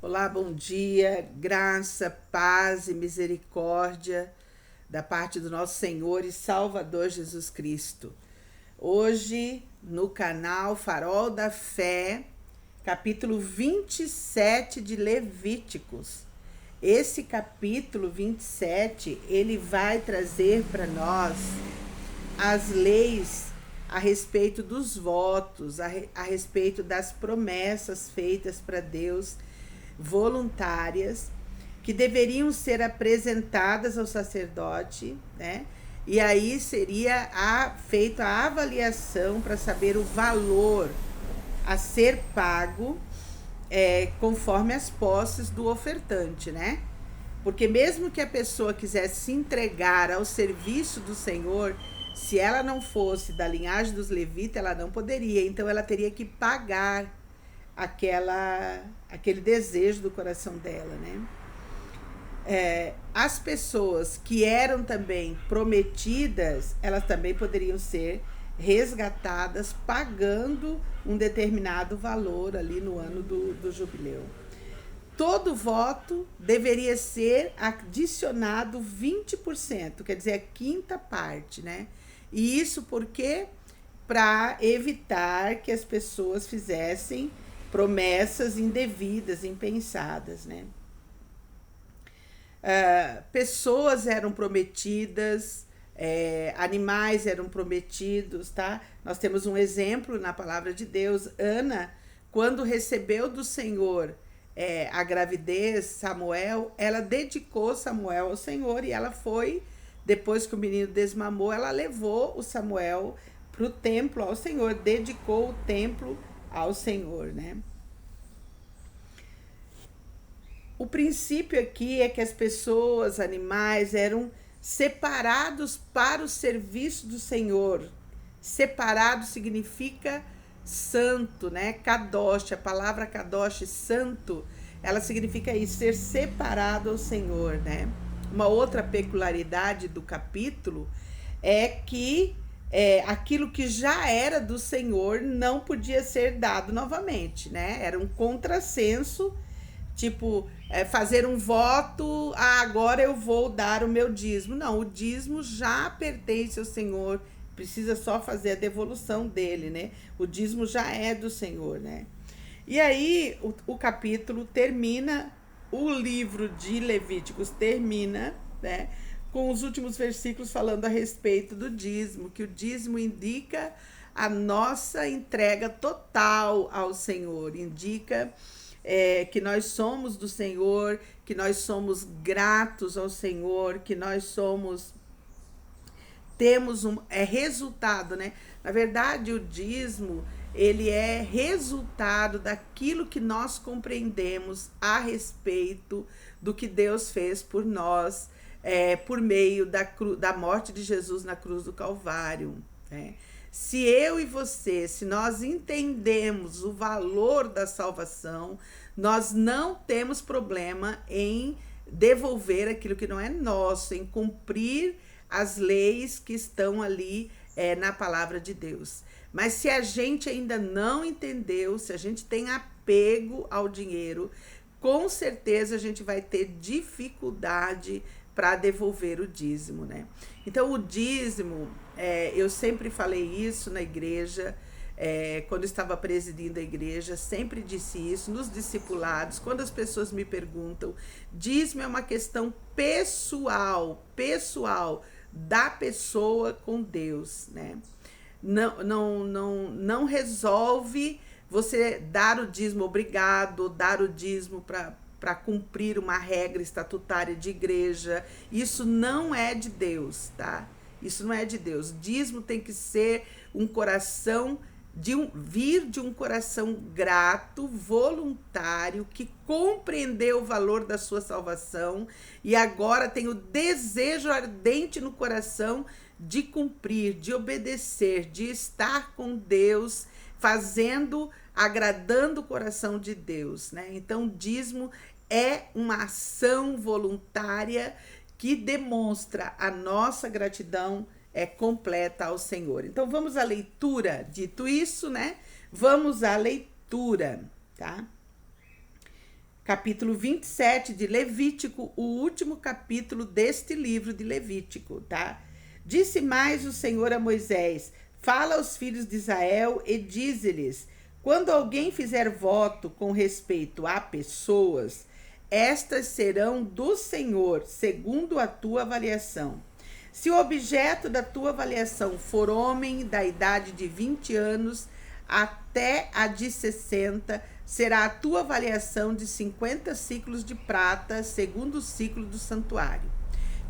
Olá, bom dia, graça, paz e misericórdia da parte do nosso Senhor e Salvador Jesus Cristo. Hoje, no canal Farol da Fé, capítulo 27 de Levíticos. Esse capítulo 27, ele vai trazer para nós as leis a respeito dos votos, a respeito das promessas feitas para Deus, voluntárias, que deveriam ser apresentadas ao sacerdote, né? E aí seria feita a avaliação para saber o valor a ser pago conforme as posses do ofertante, né? Porque mesmo que a pessoa quisesse se entregar ao serviço do Senhor, se ela não fosse da linhagem dos levitas, ela não poderia. Então ela teria que pagar aquele desejo do coração dela, né? As pessoas que eram também prometidas, elas também poderiam ser resgatadas pagando um determinado valor ali no ano do jubileu. Todo voto deveria ser adicionado 20%, quer dizer, a quinta parte, né? E isso porque para evitar que as pessoas fizessem promessas indevidas, impensadas, né? Pessoas eram prometidas, animais eram prometidos, tá? Nós temos um exemplo na palavra de Deus. Ana, quando recebeu do Senhor a gravidez, Samuel, ela dedicou Samuel ao Senhor e ela foi, depois que o menino desmamou, ela levou o Samuel para o templo ao Senhor, dedicou o templo ao Senhor, né? O princípio aqui é que as pessoas, animais, eram separados para o serviço do Senhor. Separado significa santo, né? Kadosh, a palavra Kadosh, santo, ela significa isso, ser separado ao Senhor, né? Uma outra peculiaridade do capítulo é que aquilo que já era do Senhor não podia ser dado novamente, né? Era um contrassenso, tipo, fazer um voto, agora eu vou dar o meu dízimo. Não, o dízimo já pertence ao Senhor, precisa só fazer a devolução dele, né? O dízimo já é do Senhor, né? E aí o capítulo termina, o livro de Levíticos termina, né, com os últimos versículos falando a respeito do dízimo, que o dízimo indica a nossa entrega total ao Senhor, indica que nós somos do Senhor, que nós somos gratos ao Senhor, que nós temos resultado, né? Na verdade, o dízimo, ele é resultado daquilo que nós compreendemos a respeito do que Deus fez por nós, por meio da morte de Jesus na cruz do Calvário, né? Se eu e você, se nós entendemos o valor da salvação, nós não temos problema em devolver aquilo que não é nosso, em cumprir as leis que estão ali na palavra de Deus. Mas se a gente ainda não entendeu, se a gente tem apego ao dinheiro, com certeza a gente vai ter dificuldade para devolver o dízimo, né? Então, o dízimo, eu sempre falei isso na igreja, quando estava presidindo a igreja, sempre disse isso nos discipulados. Quando as pessoas me perguntam, dízimo é uma questão pessoal da pessoa com Deus, né? Não resolve você dar o dízimo obrigado, dar o dízimo para cumprir uma regra estatutária de igreja. Isso não é de Deus, tá? Isso não é de Deus. Dízimo tem que ser um coração vir de um coração grato, voluntário, que compreendeu o valor da sua salvação e agora tem o desejo ardente no coração de cumprir, de obedecer, de estar com Deus, agradando o coração de Deus, né? Então, o dízimo é uma ação voluntária que demonstra a nossa gratidão completa ao Senhor. Então vamos à leitura. Dito isso, né? Vamos à leitura, tá? capítulo 27 de Levítico, o último capítulo deste livro de Levítico, tá? Disse mais o Senhor a Moisés: fala aos filhos de Israel e dize-lhes: quando alguém fizer voto com respeito a pessoas, estas serão do Senhor, segundo a tua avaliação. Se o objeto da tua avaliação for homem da idade de 20 anos até a de 60, será a tua avaliação de 50 ciclos de prata, segundo o ciclo do santuário.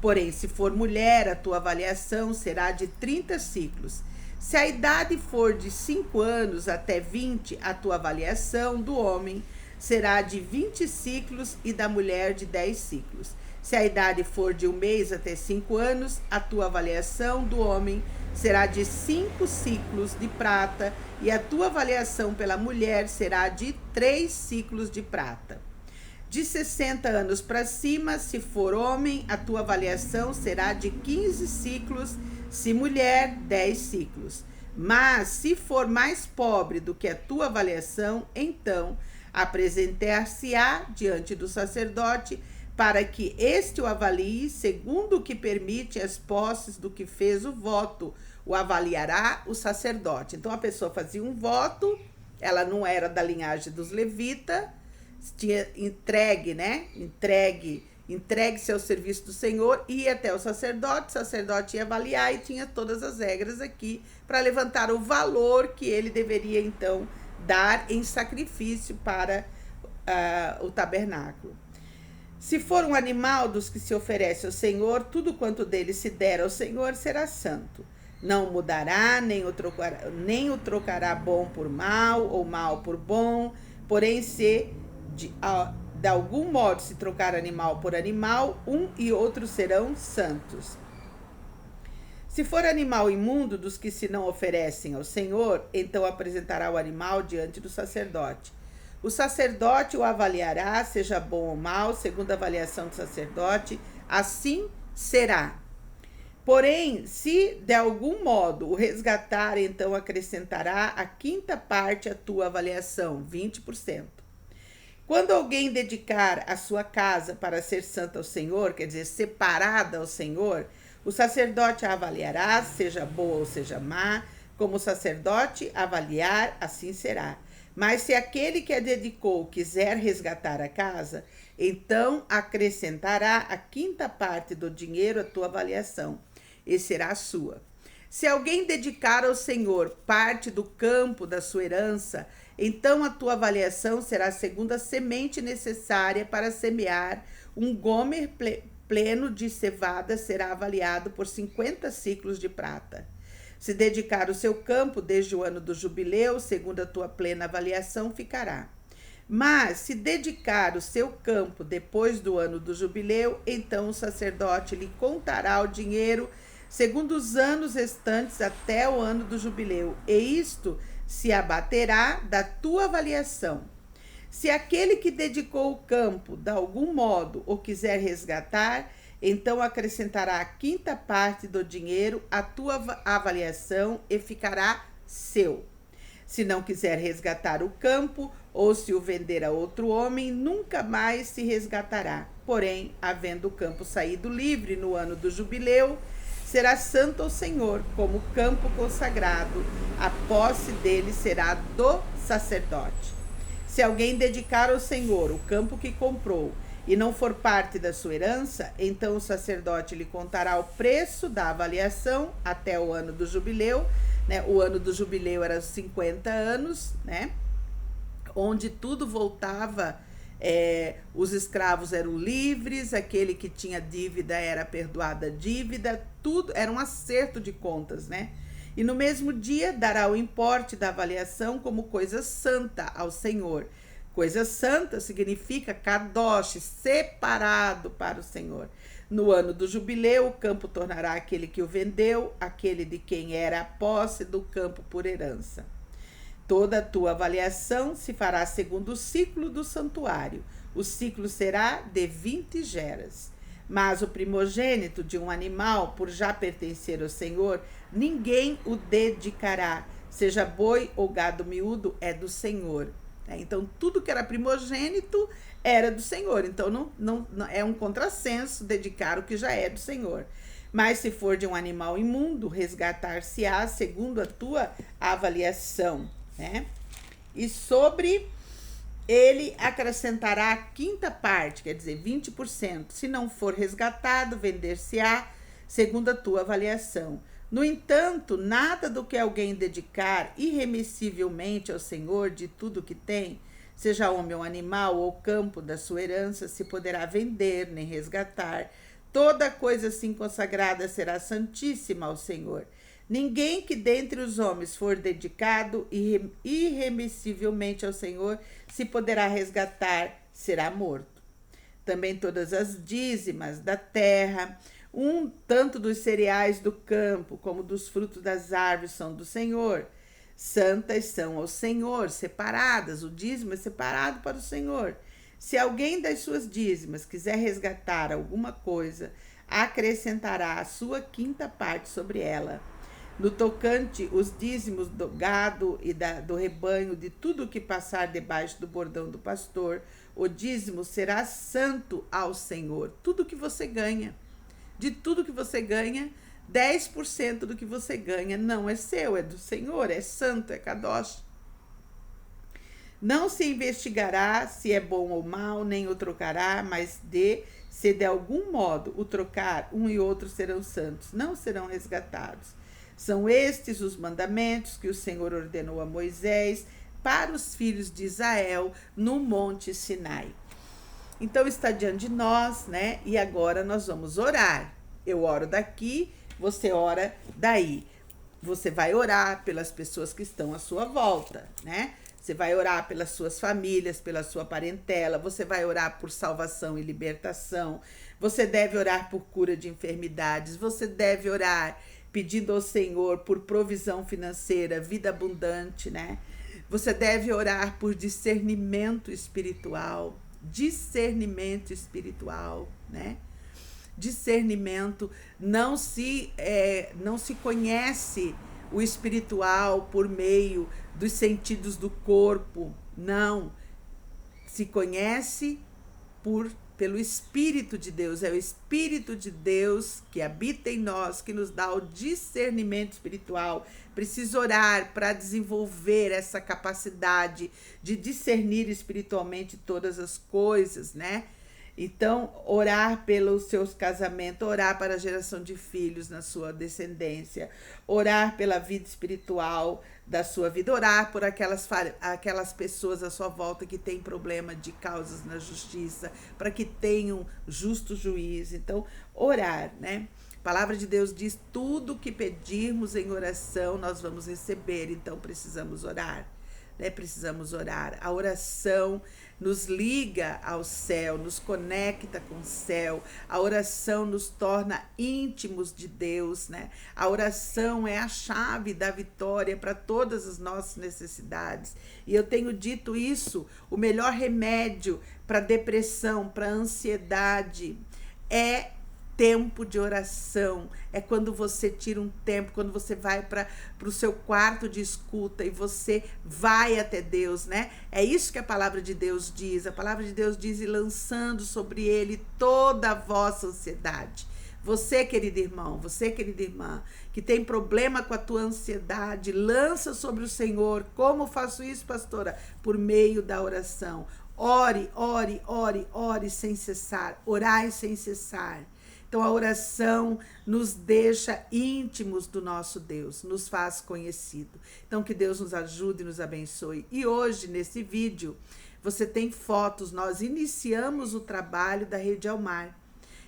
Porém, se for mulher, a tua avaliação será de 30 ciclos. Se a idade for de 5 anos até 20, a tua avaliação do homem será de 20 ciclos e da mulher de 10 ciclos. Se a idade for de 1 mês até 5 anos, a tua avaliação do homem será de 5 ciclos de prata e a tua avaliação pela mulher será de 3 ciclos de prata. De 60 anos para cima, se for homem, a tua avaliação será de 15 ciclos, se mulher, 10 ciclos. Mas, se for mais pobre do que a tua avaliação, então apresentar-se-á diante do sacerdote, para que este o avalie, segundo o que permite as posses do que fez o voto, o avaliará o sacerdote. Então, a pessoa fazia um voto, ela não era da linhagem dos levitas, tinha entregue-se ao serviço do Senhor, ia até o sacerdote ia avaliar e tinha todas as regras aqui para levantar o valor que ele deveria então dar em sacrifício para o tabernáculo. Se for um animal dos que se oferece ao Senhor, tudo quanto dele se der ao Senhor será santo. Não mudará, nem o trocará bom por mal ou mal por bom, porém se de algum modo se trocar animal por animal, um e outro serão santos. Se for animal imundo dos que se não oferecem ao Senhor, então apresentará o animal diante do sacerdote. O sacerdote o avaliará, seja bom ou mal, segundo a avaliação do sacerdote, assim será. Porém, se de algum modo o resgatar, então acrescentará a quinta parte à tua avaliação, 20%. Quando alguém dedicar a sua casa para ser santa ao Senhor, quer dizer, separada ao Senhor, o sacerdote a avaliará, seja boa ou seja má, como o sacerdote avaliar, assim será. Mas se aquele que a dedicou quiser resgatar a casa, então acrescentará a quinta parte do dinheiro à tua avaliação, e será sua. Se alguém dedicar ao Senhor parte do campo da sua herança, então a tua avaliação será segundo a semente necessária para semear. Um gomer pleno de cevada será avaliado por 50 ciclos de prata. Se dedicar o seu campo desde o ano do jubileu, segundo a tua plena avaliação, ficará. Mas se dedicar o seu campo depois do ano do jubileu, então o sacerdote lhe contará o dinheiro segundo os anos restantes até o ano do jubileu, e isto se abaterá da tua avaliação. Se aquele que dedicou o campo, de algum modo, o quiser resgatar, então acrescentará a quinta parte do dinheiro à tua avaliação e ficará seu. Se não quiser resgatar o campo, ou se o vender a outro homem, nunca mais se resgatará. Porém, havendo o campo saído livre no ano do jubileu, será santo ao Senhor, como campo consagrado. A posse dele será do sacerdote. Se alguém dedicar ao Senhor o campo que comprou e não for parte da sua herança, então o sacerdote lhe contará o preço da avaliação até o ano do jubileu, né? O ano do jubileu era 50 anos, né? Onde tudo voltava, os escravos eram livres, aquele que tinha dívida era perdoada a dívida, tudo era um acerto de contas, né? E no mesmo dia dará o importe da avaliação como coisa santa ao Senhor. Coisa santa significa kadosh, separado para o Senhor. No ano do jubileu, o campo tornará aquele que o vendeu, aquele de quem era a posse do campo por herança. Toda a tua avaliação se fará segundo o ciclo do santuário. O ciclo será de 20 geras. Mas o primogênito de um animal, por já pertencer ao Senhor, ninguém o dedicará. Seja boi ou gado miúdo, é do Senhor. Então, tudo que era primogênito era do Senhor. Então, não é um contrassenso dedicar o que já é do Senhor. Mas se for de um animal imundo, resgatar-se-á segundo a tua avaliação, né? E sobre ele acrescentará a quinta parte, quer dizer, 20%. Se não for resgatado, vender-se-á segundo a tua avaliação. No entanto, nada do que alguém dedicar irremissivelmente ao Senhor de tudo que tem, seja homem ou animal ou campo da sua herança, se poderá vender nem resgatar. Toda coisa assim consagrada será santíssima ao Senhor. Ninguém que dentre os homens for dedicado irremissivelmente ao Senhor se poderá resgatar, será morto. Também todas as dízimas da terra, tanto dos cereais do campo como dos frutos das árvores são do Senhor. Santas são ao Senhor, separadas, o dízimo é separado para o Senhor. Se alguém das suas dízimas quiser resgatar alguma coisa, acrescentará a sua quinta parte sobre ela. No tocante, os dízimos do gado e do rebanho, de tudo que passar debaixo do bordão do pastor, o dízimo será santo ao Senhor. Tudo que você ganha, de tudo que você ganha, 10% do que você ganha não é seu, é do Senhor, é santo, é kadosh. Não se investigará se é bom ou mal, nem o trocará, mas se de algum modo o trocar, um e outro serão santos, não serão resgatados. São estes os mandamentos que o Senhor ordenou a Moisés para os filhos de Israel no Monte Sinai. Então está diante de nós, né? E agora nós vamos orar. Eu oro daqui, você ora daí. Você vai orar pelas pessoas que estão à sua volta, né? Você vai orar pelas suas famílias, pela sua parentela, você vai orar por salvação e libertação, você deve orar por cura de enfermidades, você deve orar pedindo ao Senhor por provisão financeira, vida abundante, né? Você deve orar por discernimento espiritual, né? Discernimento, não se conhece o espiritual por meio dos sentidos do corpo, não. Se conhece pelo Espírito de Deus. É o Espírito de Deus que habita em nós, que nos dá o discernimento espiritual. Precisa orar para desenvolver essa capacidade de discernir espiritualmente todas as coisas, né? Então, orar pelos seus casamentos, orar para a geração de filhos na sua descendência, orar pela vida espiritual da sua vida, orar por aquelas pessoas à sua volta que têm problema de causas na justiça, para que tenham justo juiz. Então, orar, né? A palavra de Deus diz: tudo que pedirmos em oração nós vamos receber, então precisamos orar. Precisamos orar. A oração nos liga ao céu, nos conecta com o céu. A oração nos torna íntimos de Deus, né? A oração é a chave da vitória para todas as nossas necessidades. E eu tenho dito isso, o melhor remédio para depressão, para ansiedade é tempo de oração. É quando você tira um tempo, quando você vai para o seu quarto de escuta e você vai até Deus, né? É isso que a palavra de Deus diz. A palavra de Deus diz: e lançando sobre ele toda a vossa ansiedade. Você, querido irmão, você, querida irmã, que tem problema com a tua ansiedade, lança sobre o Senhor. Como faço isso, pastora? Por meio da oração. Ore, ore, ore, ore sem cessar. Orai sem cessar. Então, a oração nos deixa íntimos do nosso Deus, nos faz conhecido. Então, que Deus nos ajude e nos abençoe. E hoje, nesse vídeo, você tem fotos. Nós iniciamos o trabalho da Rede Almar.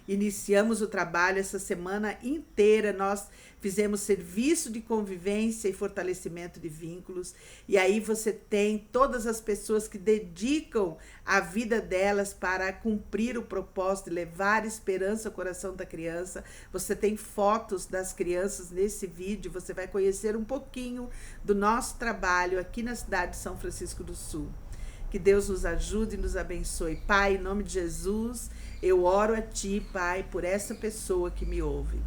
Iniciamos o trabalho essa semana inteira. Nós fizemos serviço de convivência e fortalecimento de vínculos. E aí você tem todas as pessoas que dedicam a vida delas para cumprir o propósito de levar esperança ao coração da criança. Você tem fotos das crianças nesse vídeo. Você vai conhecer um pouquinho do nosso trabalho aqui na cidade de São Francisco do Sul. Que Deus nos ajude e nos abençoe. Pai, em nome de Jesus, eu oro a Ti, Pai, por essa pessoa que me ouve.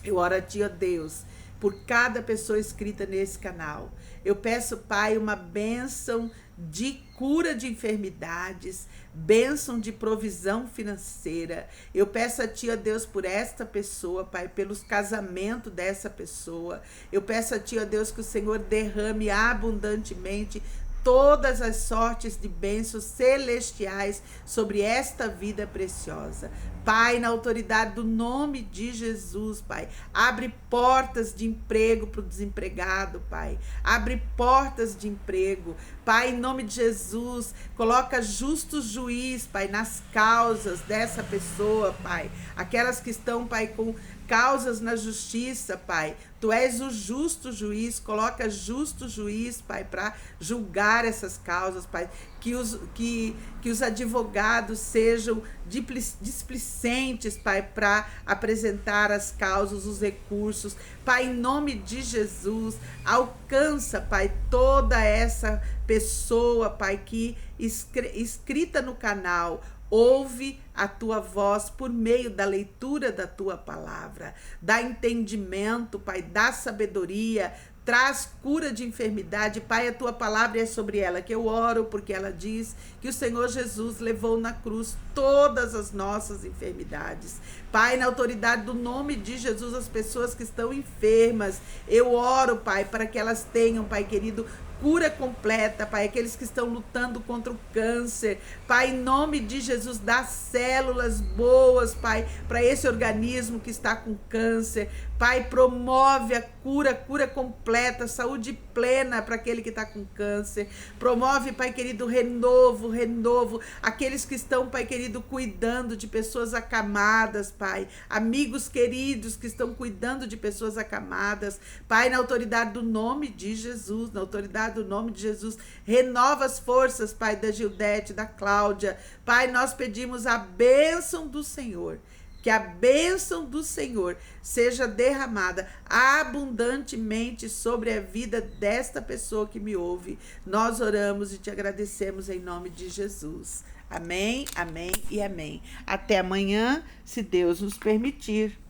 Eu oro a Ti, ó Deus, por cada pessoa inscrita nesse canal. Eu peço, Pai, uma bênção de cura de enfermidades, bênção de provisão financeira. Eu peço a Ti, ó Deus, por esta pessoa, Pai, pelos casamentos dessa pessoa. Eu peço a Ti, ó Deus, que o Senhor derrame abundantemente todas as sortes de bênçãos celestiais sobre esta vida preciosa. Pai, na autoridade do nome de Jesus, Pai, abre portas de emprego para o desempregado, Pai. Abre portas de emprego. Pai, em nome de Jesus, coloca justo juiz, Pai, nas causas dessa pessoa, Pai. Aquelas que estão, Pai, com causas na justiça, Pai. Tu és o justo juiz, coloca justo juiz, Pai, para julgar essas causas, Pai. Que os advogados sejam displicentes, Pai, para apresentar as causas, os recursos. Pai, em nome de Jesus, alcança, Pai, toda essa pessoa, Pai, que inscrita no canal, ouve a tua voz por meio da leitura da tua palavra. Dá entendimento, Pai, dá sabedoria, traz cura de enfermidade. Pai, a tua palavra é sobre ela, que eu oro, porque ela diz que o Senhor Jesus levou na cruz todas as nossas enfermidades. Pai, na autoridade do nome de Jesus, as pessoas que estão enfermas, eu oro, Pai, para que elas tenham, Pai querido, cura completa, Pai, aqueles que estão lutando contra o câncer, Pai, em nome de Jesus, dá células boas, Pai, para esse organismo que está com câncer, Pai, promove a cura completa, saúde plena para aquele que está com câncer, promove, Pai querido, renovo, aqueles que estão, Pai querido, cuidando de pessoas acamadas, Pai, amigos queridos que estão cuidando de pessoas acamadas, Pai, na autoridade do nome de Jesus, na autoridade do nome de Jesus, renova as forças, Pai, da Gildete, da Cláudia, Pai, nós pedimos a bênção do Senhor, que a bênção do Senhor seja derramada abundantemente sobre a vida desta pessoa que me ouve. Nós oramos e te agradecemos em nome de Jesus. Amém, amém e amém. Até amanhã, se Deus nos permitir.